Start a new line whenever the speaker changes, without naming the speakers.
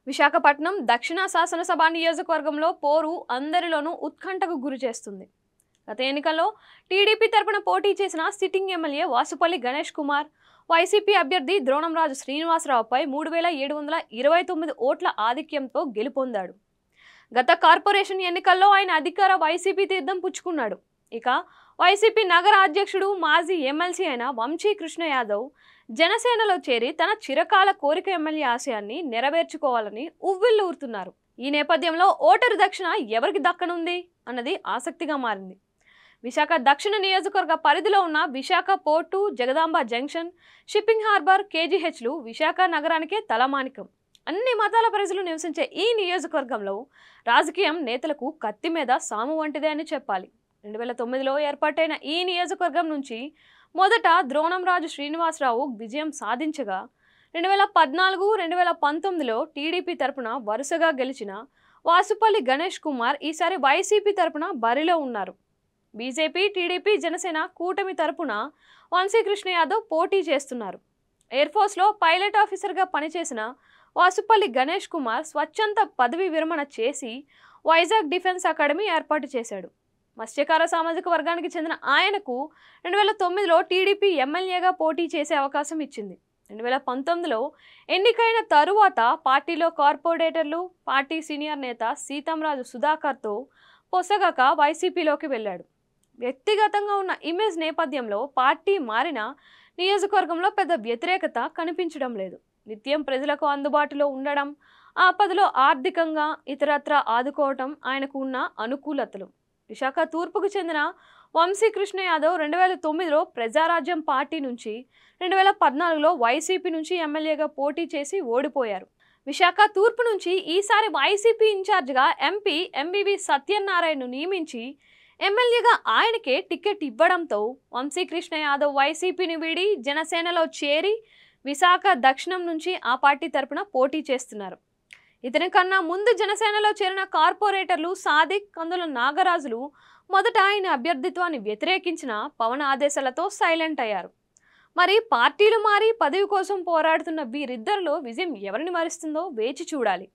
విశాఖపట్నం దక్షిణ శాసనసభ నియోజకవర్గంలో పోరు అందరిలోనూ ఉత్కంఠకు గురి చేస్తుంది. గత ఎన్నికల్లో టీడీపీ తరపున పోటీ చేసిన sitting MLA Vasupalli Ganesh Kumar YCP అభ్యర్థి ద్రోణంరాజు శ్రీనివాసరావుపై 3729 ఓట్ల ఆధిక్యంతో గెలుపొందాడు. గత కార్పొరేషన్ ఎన్నికల్లో ఆయన అధికార వైసీపీ తీర్థం పుచ్చుకున్నాడు. ఇక వైసీపీ నగర అధ్యక్షుడు మాజీ ఎమ్మెల్సీ అయిన వంశీ కృష్ణ యాదవ్ జనసేనలో చేరి తన చిరకాల కోరిక ఎమ్మెల్యే ఆశయాన్ని నెరవేర్చుకోవాలని ఉవ్విళ్లూరుతున్నారు. ఈ నేపథ్యంలో ఓటరు దక్షిణ ఎవరికి దక్కనుంది అన్నది ఆసక్తిగా మారింది. విశాఖ దక్షిణ నియోజకవర్గ పరిధిలో ఉన్న Visakha port, Jagadamba junction, shipping harbour, కేజీహెచ్లు విశాఖ నగరానికే తలమానికం. అన్ని మతాల ప్రజలు నివసించే ఈ నియోజకవర్గంలో రాజకీయం నేతలకు కత్తి మీద సాము వంటిదే అని చెప్పాలి. 2009లో ఏర్పాటైన ఈ నియోజకవర్గం నుంచి మొదట ద్రోణంరాజు శ్రీనివాసరావు విజయం సాధించగా 2014, 2019లో టీడీపీ తరపున వరుసగా గెలిచిన వాసుపల్లి గణేష్ కుమార్ ఈసారి వైసీపీ తరపున బరిలో ఉన్నారు. బీజేపీ, టీడీపీ, జనసేన కూటమి తరపున వంశీ కృష్ణ యాదవ్ పోటీ చేస్తున్నారు. ఎయిర్ఫోర్స్లో పైలట్ ఆఫీసర్గా పనిచేసిన వాసుపల్లి గణేష్ కుమార్ స్వచ్ఛంద పదవి విరమణ చేసి వైజాగ్ డిఫెన్స్ అకాడమీ ఏర్పాటు చేశాడు. మత్స్యకార సామాజిక వర్గానికి చెందిన ఆయనకు 2009లో టీడీపీ ఎమ్మెల్యేగా పోటీ చేసే అవకాశం ఇచ్చింది. 2019లో ఎన్నికైన తరువాత పార్టీలో కార్పొరేటర్లు, పార్టీ సీనియర్ నేత సీతంరాజు సుధాకర్తో పొసగక వైసీపీలోకి వెళ్ళాడు. వ్యక్తిగతంగా ఉన్న ఇమేజ్ నేపథ్యంలో పార్టీ మారిన నియోజకవర్గంలో పెద్ద వ్యతిరేకత కనిపించడం లేదు. నిత్యం ప్రజలకు అందుబాటులో ఉండడం, ఆపదలో ఆర్థికంగా ఇతరత్ర ఆదుకోవటం ఆయనకు ఉన్న అనుకూలతలు. విశాఖ తూర్పుకు చెందిన వంశీ కృష్ణ యాదవ్ 2009లో ప్రజారాజ్యం పార్టీ నుంచి 2014లో వైసీపీ నుంచి ఎమ్మెల్యేగా పోటీ చేసి ఓడిపోయారు. విశాఖ తూర్పు నుంచి ఈసారి వైసీపీ ఇన్ఛార్జిగా ఎంపీ ఎంవివి సత్యనారాయణను నియమించి ఎమ్మెల్యేగా ఆయనకే టికెట్ ఇవ్వడంతో వంశీ కృష్ణ యాదవ్ వైసీపీని వీడి జనసేనలో చేరి విశాఖ దక్షిణం నుంచి ఆ పార్టీ తరపున పోటీ చేస్తున్నారు. ఇతని కన్నా ముందు జనసేనలో చేరిన కార్పొరేటర్లు సాదిక్, కందుల నాగరాజులు మొదట ఆయన అభ్యర్థిత్వాన్ని వ్యతిరేకించిన పవన్ ఆదేశాలతో సైలెంట్ అయ్యారు. మరి పార్టీలు మారి పదవి కోసం పోరాడుతున్న వీరిద్దరిలో విజయం ఎవరిని వరిస్తుందో వేచి చూడాలి.